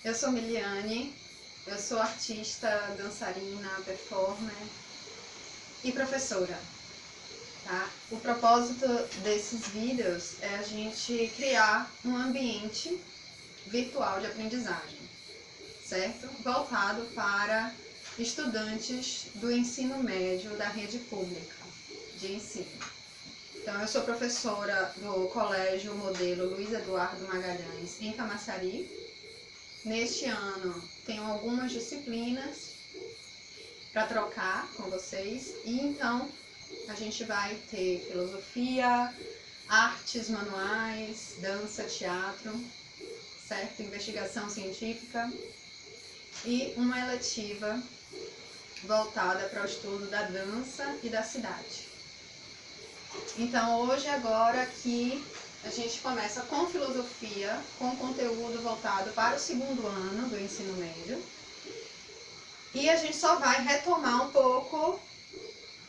Eu sou Miliane, eu sou artista, dançarina, performer e professora, tá? O propósito desses vídeos é a gente criar um ambiente virtual de aprendizagem, certo? Voltado para estudantes do ensino médio da rede pública de ensino. Então, eu sou professora do Colégio Modelo Luiz Eduardo Magalhães, em Camaçari. Neste ano, tenho algumas disciplinas para trocar com vocês e então a gente vai ter filosofia, artes manuais, dança, teatro, certo? Investigação científica e uma eletiva voltada para o estudo da dança e da cidade. Então, hoje, agora aqui, a gente começa com filosofia, com conteúdo voltado para o segundo ano do ensino médio. E a gente só vai retomar um pouco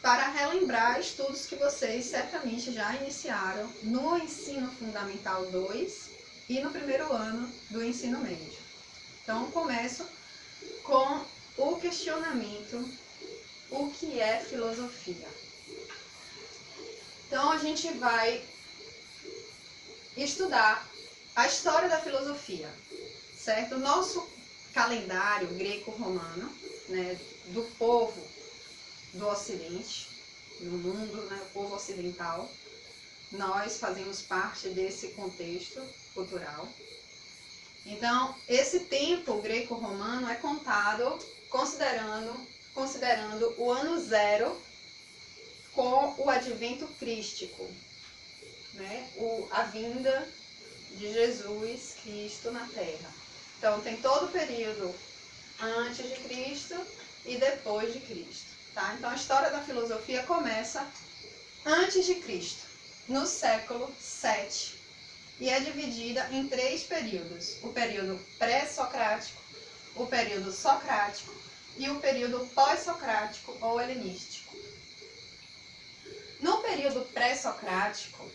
para relembrar estudos que vocês certamente já iniciaram no ensino fundamental 2 e no primeiro ano do ensino médio. Então, começo com o questionamento: o que é filosofia? Então, a gente vai estudar a história da filosofia, certo? O nosso calendário greco-romano, né, do povo do Ocidente, no mundo, né, o povo ocidental, nós fazemos parte desse contexto cultural. Então, esse tempo greco-romano é contado considerando o ano zero com o advento crístico, né, a vinda de Jesus Cristo na Terra. Então, tem todo o período antes de Cristo e depois de Cristo. Tá? Então, a história da filosofia começa antes de Cristo, no século VII, e é dividida em 3 períodos: o período pré-socrático, o período socrático e o período pós-socrático ou helenístico. No período pré-socrático,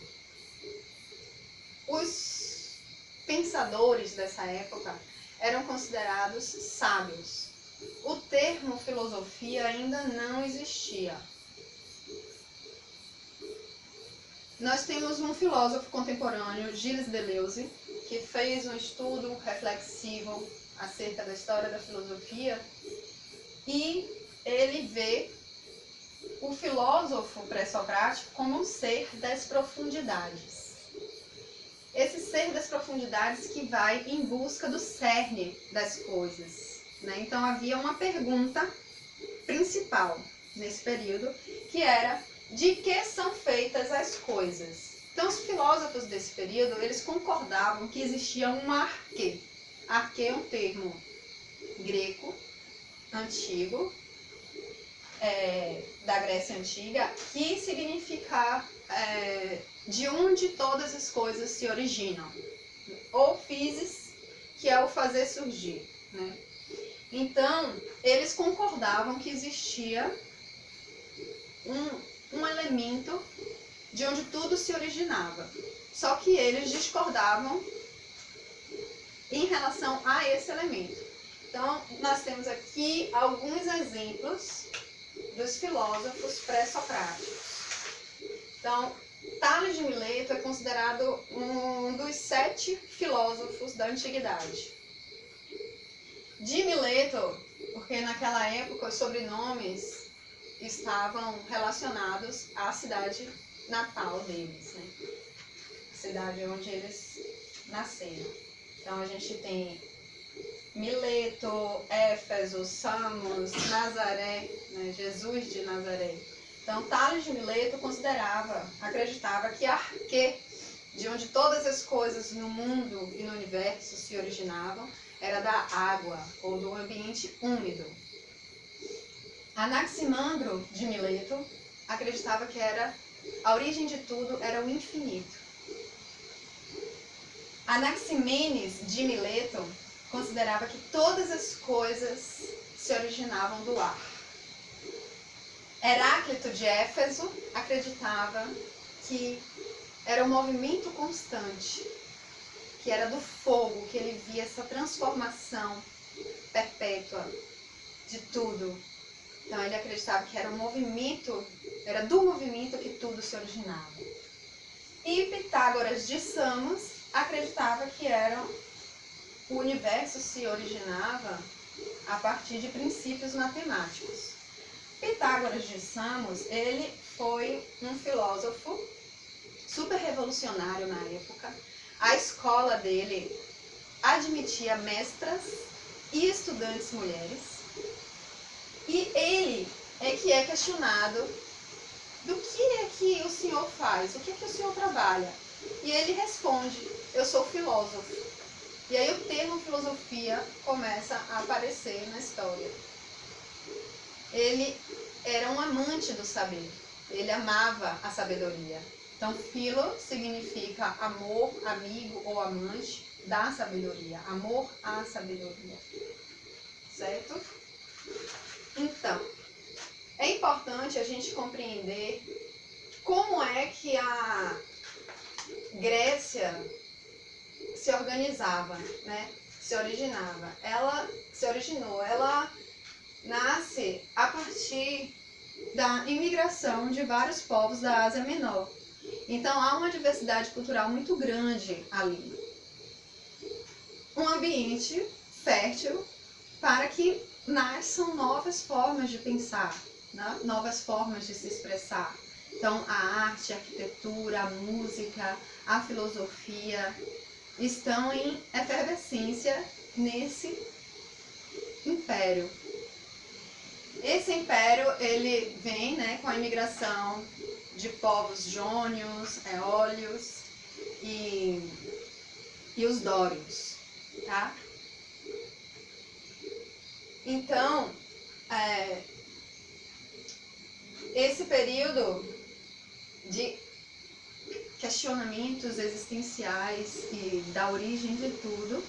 os pensadores dessa época eram considerados sábios. O termo filosofia ainda não existia. Nós temos um filósofo contemporâneo, Gilles Deleuze, que fez um estudo reflexivo acerca da história da filosofia, e ele vê o filósofo pré-socrático como um ser das profundidades. Esse ser das profundidades que vai em busca do cerne das coisas, né? Então havia uma pergunta principal nesse período, que era: de que são feitas as coisas? Então, os filósofos desse período, eles concordavam que existia um arquê. Arquê é um termo grego, antigo, da Grécia Antiga, que significa de onde todas as coisas se originam. Ou physis, que é o fazer surgir, né? Então, eles concordavam que existia um elemento de onde tudo se originava. Só que eles discordavam em relação a esse elemento. Então, nós temos aqui alguns exemplos dos filósofos pré-socráticos. Então, Tales de Mileto é considerado um dos 7 filósofos da antiguidade. De Mileto, porque naquela época os sobrenomes estavam relacionados à cidade natal deles, né? A cidade onde eles nasceram. Então a gente tem Mileto, Éfeso, Samos, Nazaré, né? Jesus de Nazaré. Então Tales de Mileto acreditava que arquê, de onde todas as coisas no mundo e no universo se originavam, era da água ou do ambiente úmido. Anaximandro de Mileto acreditava que a origem de tudo era o infinito. Anaximenes de Mileto considerava que todas as coisas se originavam do ar. Heráclito de Éfeso acreditava que era um movimento constante, que era do fogo, que ele via essa transformação perpétua de tudo. Então ele acreditava que era um movimento, era do movimento que tudo se originava. E Pitágoras de Samos acreditava que o universo se originava a partir de princípios matemáticos. Pitágoras de Samos, ele foi um filósofo super revolucionário na época. A escola dele admitia mestras e estudantes mulheres. E ele é questionado: do que é que o senhor faz? O que é que o senhor trabalha? E ele responde: eu sou filósofo. E aí o termo filosofia começa a aparecer na história. Ele era um amante do saber. Ele amava a sabedoria. Então, filo significa amor, amigo ou amante da sabedoria. Amor à sabedoria. Certo? Então, é importante a gente compreender como é que a Grécia se organizava, né? Se originava. Ela se originou, ela nasce a partir da imigração de vários povos da Ásia Menor. Então há uma diversidade cultural muito grande ali. Um ambiente fértil para que nasçam novas formas de pensar, né? Novas formas de se expressar. Então a arte, a arquitetura, a música, a filosofia estão em efervescência nesse império. Esse império ele vem, né, com a imigração de povos jônios, eólios e os dórios, tá? Então, esse período de questionamentos existenciais e da origem de tudo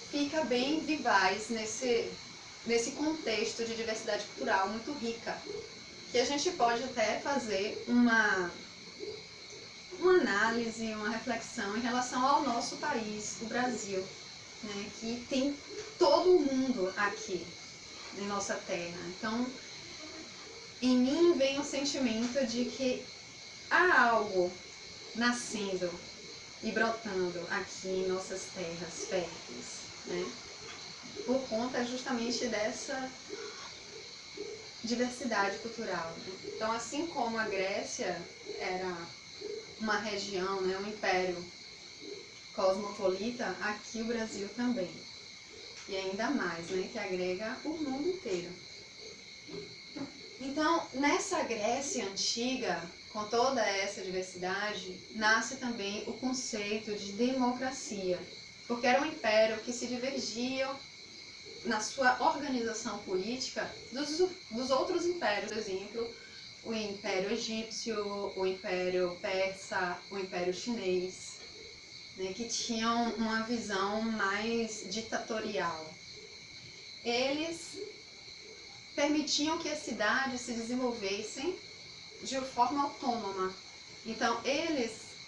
fica bem vivaz nesse contexto de diversidade cultural muito rica, que a gente pode até fazer uma análise, uma reflexão em relação ao nosso país, o Brasil, né, que tem todo o mundo aqui em nossa terra. Então, em mim vem o sentimento de que há algo nascendo e brotando aqui em nossas terras férteis, né, por conta justamente dessa diversidade cultural. Né? Então, assim como a Grécia era uma região, né, um império cosmopolita, aqui o Brasil também. E ainda mais, né, que agrega o mundo inteiro. Então, nessa Grécia antiga, com toda essa diversidade, nasce também o conceito de democracia, porque era um império que se divergia na sua organização política dos outros impérios, por exemplo, o Império Egípcio, o Império Persa, o Império Chinês, né, que tinham uma visão mais ditatorial. Eles permitiam que as cidades se desenvolvessem de forma autônoma. Então,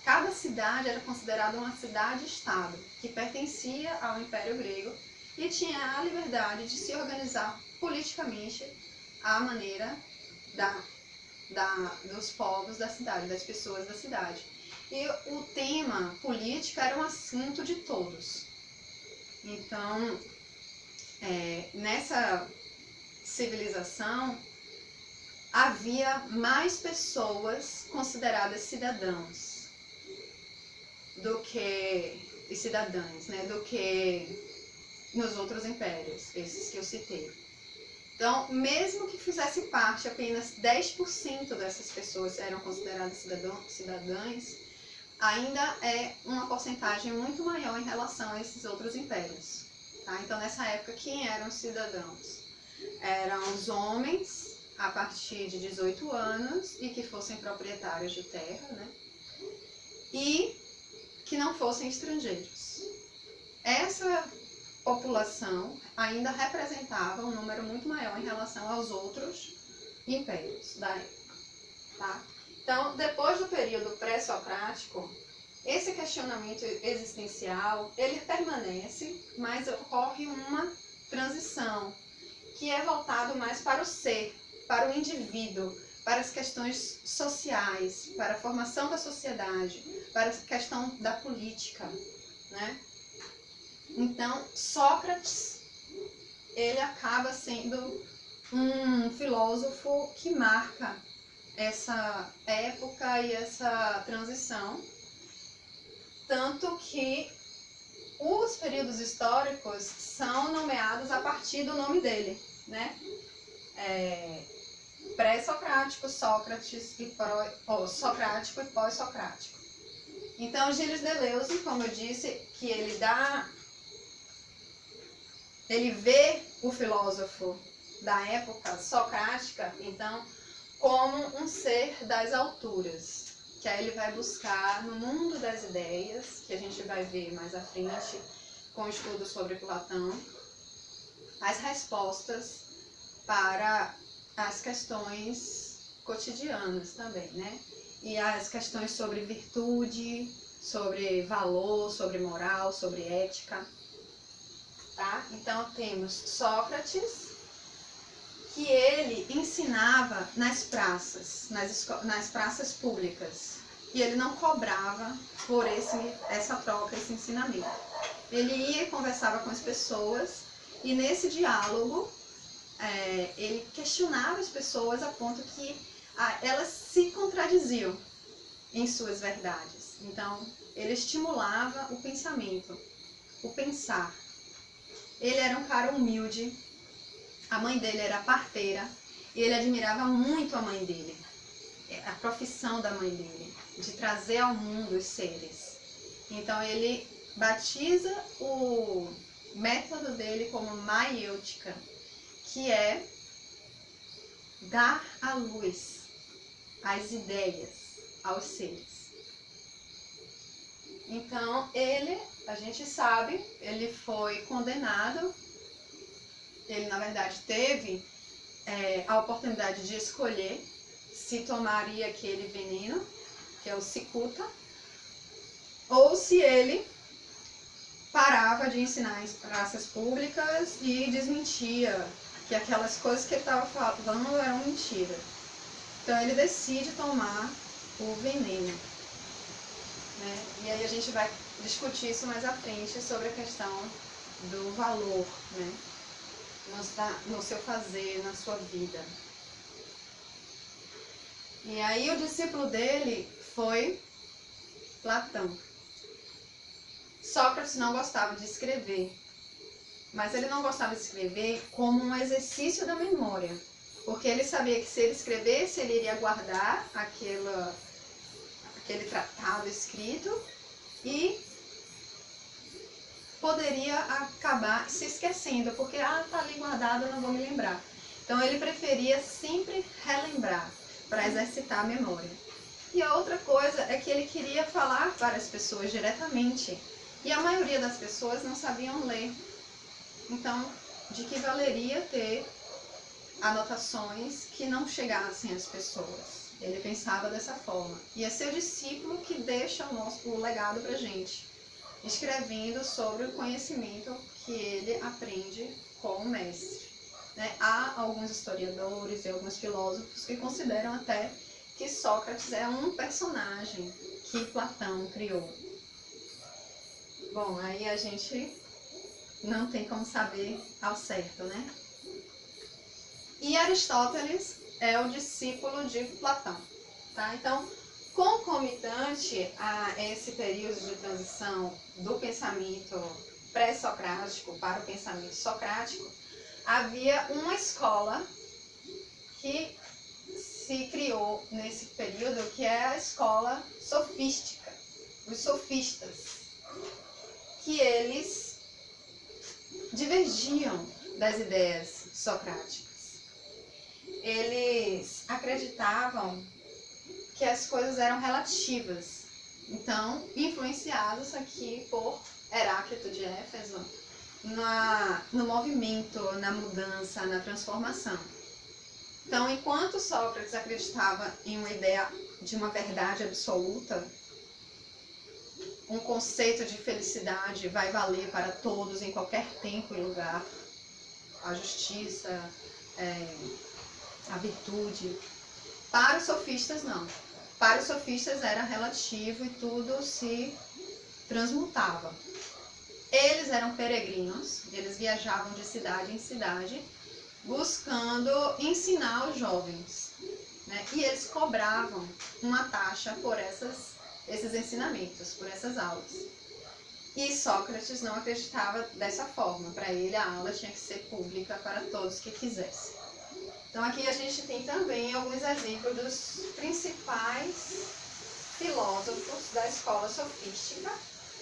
cada cidade era considerada uma cidade-estado, que pertencia ao Império Grego e tinha a liberdade de se organizar politicamente à maneira dos povos da cidade, das pessoas da cidade. E o tema política era um assunto de todos. Então, nessa civilização, havia mais pessoas consideradas cidadãos e cidadãs, né, do que nos outros impérios, esses que eu citei. Então, mesmo que fizesse parte, apenas 10% dessas pessoas eram consideradas cidadãs, ainda é uma porcentagem muito maior em relação a esses outros impérios. Tá? Então, nessa época, quem eram os cidadãos? Eram os homens a partir de 18 anos e que fossem proprietários de terra, né? E que não fossem estrangeiros. Essa população ainda representava um número muito maior em relação aos outros impérios da época. Tá? Então, depois do período pré-socrático, esse questionamento existencial, ele permanece, mas ocorre uma transição, que é voltado mais para o ser, para o indivíduo, para as questões sociais, para a formação da sociedade, para a questão da política, né? Então, Sócrates, ele acaba sendo um filósofo que marca essa época e essa transição, tanto que os períodos históricos são nomeados a partir do nome dele, né? Pré-socrático, Sócrates e socrático e pós-socrático. Então, Gilles Deleuze, como eu disse, que ele vê o filósofo da época socrática, então, como um ser das alturas, que aí ele vai buscar no mundo das ideias, que a gente vai ver mais à frente, com estudos sobre Platão, as respostas para as questões cotidianas também, né? E as questões sobre virtude, sobre valor, sobre moral, sobre ética, tá? Então temos Sócrates, que ele ensinava nas praças, nas praças públicas, e ele não cobrava por essa troca, esse ensinamento. Ele ia e conversava com as pessoas, e nesse diálogo ele questionava as pessoas a ponto que elas se contradiziam em suas verdades. Então, ele estimulava o pensamento, o pensar. Ele era um cara humilde, a mãe dele era parteira, e ele admirava muito a mãe dele, a profissão da mãe dele, de trazer ao mundo os seres. Então, ele batiza o método dele como maiêutica, que é dar à luz as ideias aos seres. Então, a gente sabe, ele foi condenado, ele na verdade teve a oportunidade de escolher se tomaria aquele veneno, que é o cicuta, ou se ele parava de ensinar em praças públicas e desmentia que aquelas coisas que ele estava falando eram mentira. Então ele decide tomar o veneno, né? E aí a gente vai discutir isso mais à frente sobre a questão do valor, né? No seu fazer, na sua vida. E aí o discípulo dele foi Platão. Sócrates não gostava de escrever, mas ele não gostava de escrever como um exercício da memória, porque ele sabia que se ele escrevesse, ele iria guardar aquele tratado escrito e poderia acabar se esquecendo, porque tá ali guardado, eu não vou me lembrar. Então ele preferia sempre relembrar, para exercitar a memória. E a outra coisa é que ele queria falar para as pessoas diretamente, e a maioria das pessoas não sabiam ler. Então, de que valeria ter anotações que não chegassem às pessoas? Ele pensava dessa forma. E é seu discípulo que deixa o legado para a gente, escrevendo sobre o conhecimento que ele aprende com o mestre. Né? Há alguns historiadores e alguns filósofos que consideram até que Sócrates é um personagem que Platão criou. Bom, aí a gente não tem como saber ao certo, né? E Aristóteles é o discípulo de Platão, tá? Então, concomitante a esse período de transição do pensamento pré-socrático para o pensamento socrático, havia uma escola que se criou nesse período, que é a escola sofística, os sofistas, que eles divergiam das ideias socráticas. Eles acreditavam que as coisas eram relativas, então influenciados aqui por Heráclito de Éfeso no movimento, na mudança, na transformação. Então, enquanto Sócrates acreditava em uma ideia de uma verdade absoluta, um conceito de felicidade vai valer para todos em qualquer tempo e lugar. A justiça, a virtude. Para os sofistas, não. Para os sofistas era relativo e tudo se transmutava. Eles eram peregrinos, eles viajavam de cidade em cidade, buscando ensinar os jovens, né? E eles cobravam uma taxa por esses ensinamentos, por essas aulas. E Sócrates não acreditava dessa forma. Para ele, a aula tinha que ser pública para todos que quisessem. Então, aqui a gente tem também alguns exemplos dos principais filósofos da escola sofística,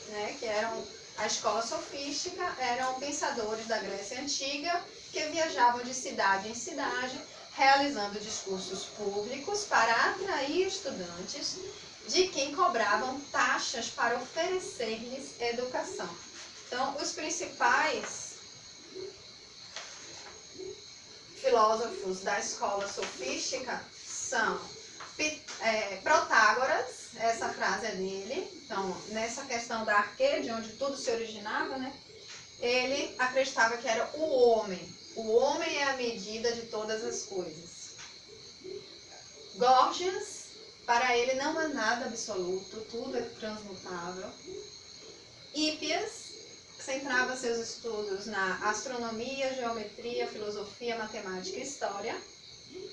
né? Que eram a escola sofística, eram pensadores da Grécia Antiga que viajavam de cidade em cidade, realizando discursos públicos para atrair estudantes, de quem cobravam taxas para oferecer-lhes educação. Então, os principais filósofos da escola sofística são Protágoras, essa frase é dele. Então, nessa questão da arquê, de onde tudo se originava, né? Ele acreditava que era o homem. O homem é a medida de todas as coisas. Gorgias, para ele não há nada absoluto, tudo é transmutável. Hípias centrava seus estudos na astronomia, geometria, filosofia, matemática e história.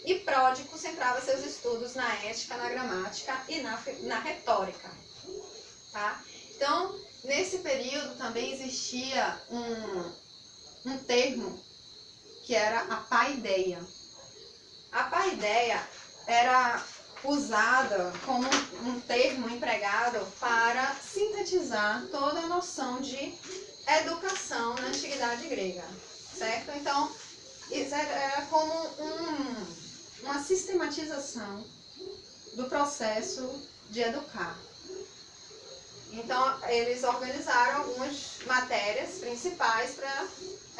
E Pródico centrava seus estudos na ética, na gramática e na retórica. Tá? Então, nesse período também existia um termo que era a paideia. A paideia era usada como um termo empregado para sintetizar toda a noção de educação na antiguidade grega, certo? Então, isso era como uma sistematização do processo de educar. Então, eles organizaram algumas matérias principais para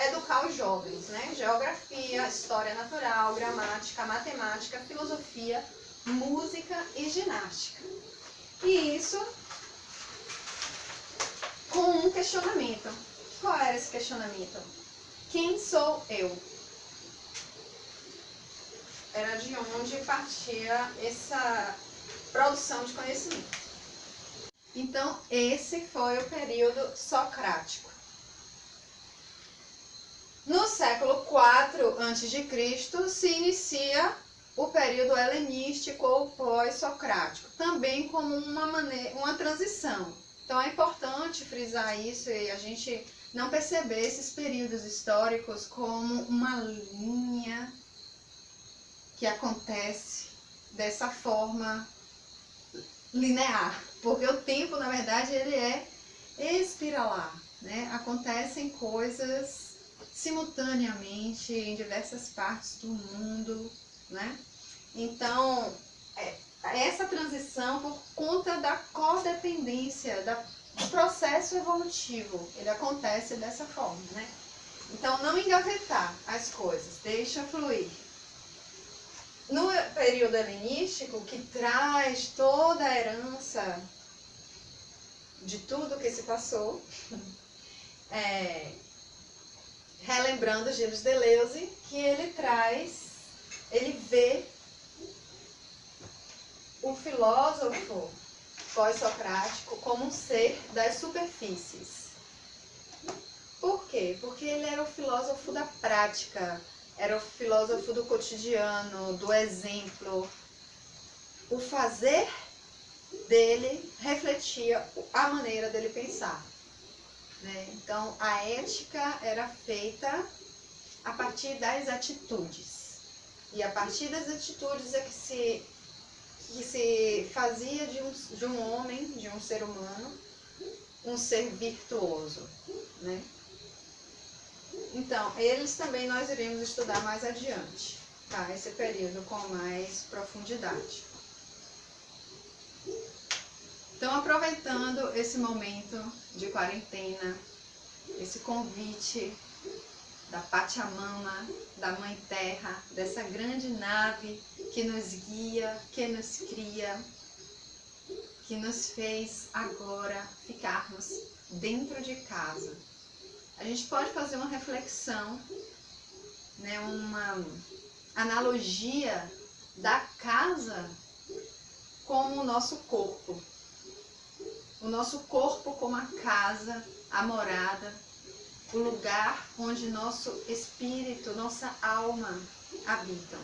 educar os jovens, né? Geografia, história natural, gramática, matemática, filosofia, música e ginástica. E isso com um questionamento. Qual era esse questionamento? Quem sou eu? Era de onde partia essa produção de conhecimento. Então, esse foi o período socrático. No século IV a.C. se inicia o período helenístico ou pós-socrático, também como uma transição. Então é importante frisar isso e a gente não perceber esses períodos históricos como uma linha que acontece dessa forma linear, porque o tempo, na verdade, ele é espiralar, né? Acontecem coisas simultaneamente em diversas partes do mundo, né? Então, essa transição, por conta da codependência, do processo evolutivo, ele acontece dessa forma, né? Então, não engavetar as coisas, deixa fluir. No período helenístico, que traz toda a herança de tudo que se passou, relembrando Gilles Deleuze, que ele vê o filósofo pós-socrático como um ser das superfícies. Por quê? Porque ele era o filósofo da prática, era o filósofo do cotidiano, do exemplo. O fazer dele refletia a maneira dele pensar, né? Então, a ética era feita a partir das atitudes. E a partir das atitudes é que se fazia de um homem, de um ser humano, um ser virtuoso, né? Então, eles também nós iremos estudar mais adiante, tá? Esse período com mais profundidade. Então, aproveitando esse momento de quarentena, esse convite da Pachamama, da Mãe Terra, dessa grande nave que nos guia, que nos cria, que que nos fez agora ficarmos dentro de casa. A gente pode fazer uma reflexão, né, uma analogia da casa como o nosso corpo. O nosso corpo como a casa, a morada, o lugar onde nosso espírito, nossa alma habitam.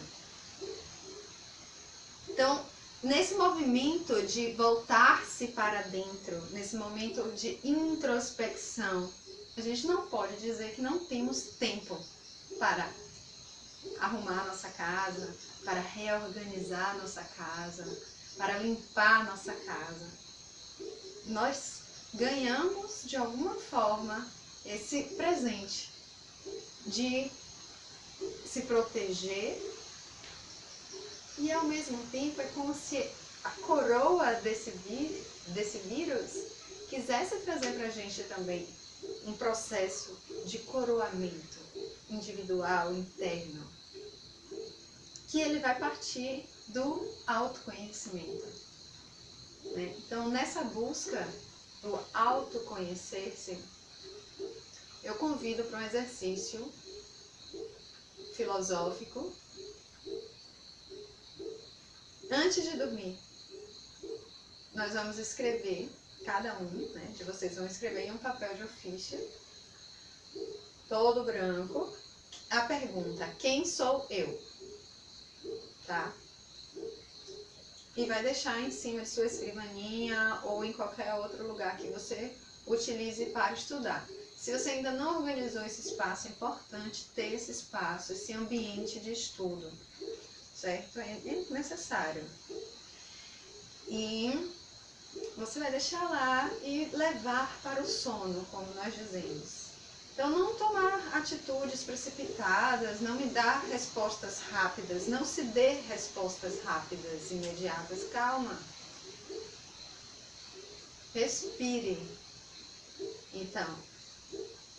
Então, nesse movimento de voltar-se para dentro, nesse momento de introspecção, a gente não pode dizer que não temos tempo para arrumar nossa casa, para reorganizar nossa casa, para limpar nossa casa. Nós ganhamos de alguma forma esse presente de se proteger e ao mesmo tempo é como se a coroa desse vírus quisesse trazer para a gente também um processo de coroamento individual, interno, que ele vai partir do autoconhecimento, né? Então, nessa busca do autoconhecer-se, eu convido para um exercício filosófico. Antes de dormir, nós vamos escrever, cada um, né, de vocês vão escrever em um papel de ofício, todo branco, a pergunta: quem sou eu? Tá? E vai deixar em cima de sua escrivaninha ou em qualquer outro lugar que você utilize para estudar. Se você ainda não organizou esse espaço, é importante ter esse espaço, esse ambiente de estudo, certo? É necessário. E você vai deixar lá e levar para o sono, como nós dizemos. Então, não tomar atitudes precipitadas, não me dar respostas rápidas, não se dê respostas rápidas, imediatas. Calma. Respire. Então,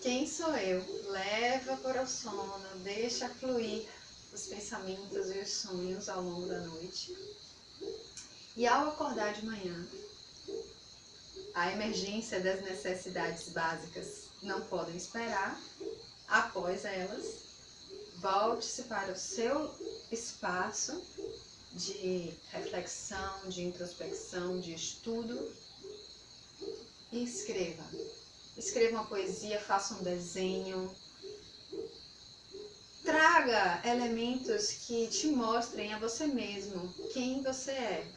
quem sou eu? Leva para o sono, deixa fluir os pensamentos e os sonhos ao longo da noite. E ao acordar de manhã, a emergência das necessidades básicas não podem esperar. Após elas, volte-se para o seu espaço de reflexão, de introspecção, de estudo e escreva. Escreva uma poesia, faça um desenho. Traga elementos que te mostrem a você mesmo quem você é.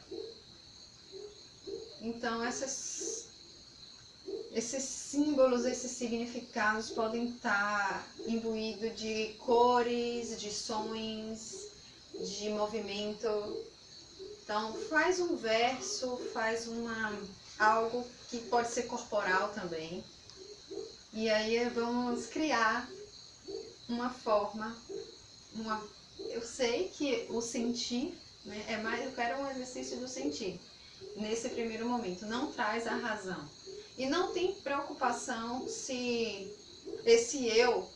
Então, esses símbolos, esses significados podem estar imbuídos de cores, de sons, de movimento. Então, faz um verso, faz algo que pode ser corporal também. E aí vamos criar uma forma, eu sei que o sentir, né, eu quero um exercício do sentir. Nesse primeiro momento, não traz a razão. E não tem preocupação se esse eu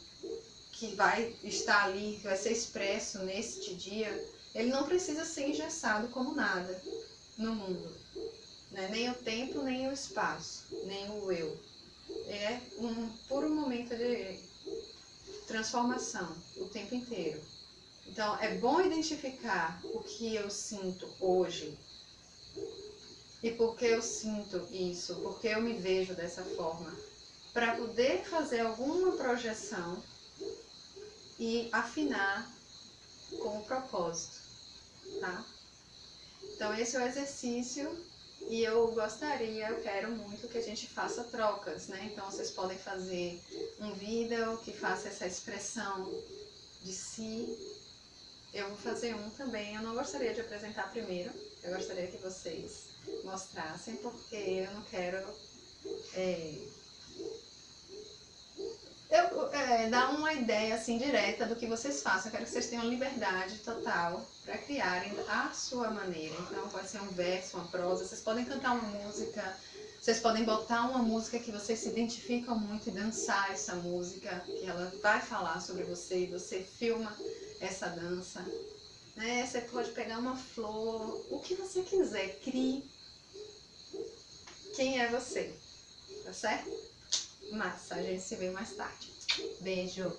que vai estar ali, que vai ser expresso neste dia, ele não precisa ser engessado como nada no mundo, né? Nem o tempo, nem o espaço, nem o eu. É um puro momento de transformação o tempo inteiro. Então, é bom identificar o que eu sinto hoje. E por que eu sinto isso? Por que eu me vejo dessa forma? Para poder fazer alguma projeção e afinar com o propósito, tá? Então esse é o exercício e eu quero muito que a gente faça trocas, né? Então vocês podem fazer um vídeo que faça essa expressão de si. Eu vou fazer um também, eu não gostaria de apresentar primeiro, eu gostaria que vocês mostrassem, porque eu não quero dar uma ideia assim direta do que vocês façam. Eu quero que vocês tenham liberdade total para criarem à sua maneira. Então pode ser um verso, uma prosa, vocês podem cantar uma música, vocês podem botar uma música que vocês se identificam muito e dançar essa música, que ela vai falar sobre você e você filma essa dança, né? Você pode pegar uma flor, o que você quiser, crie. quem é você, tá certo? Massa, a gente se vê mais tarde. Beijo!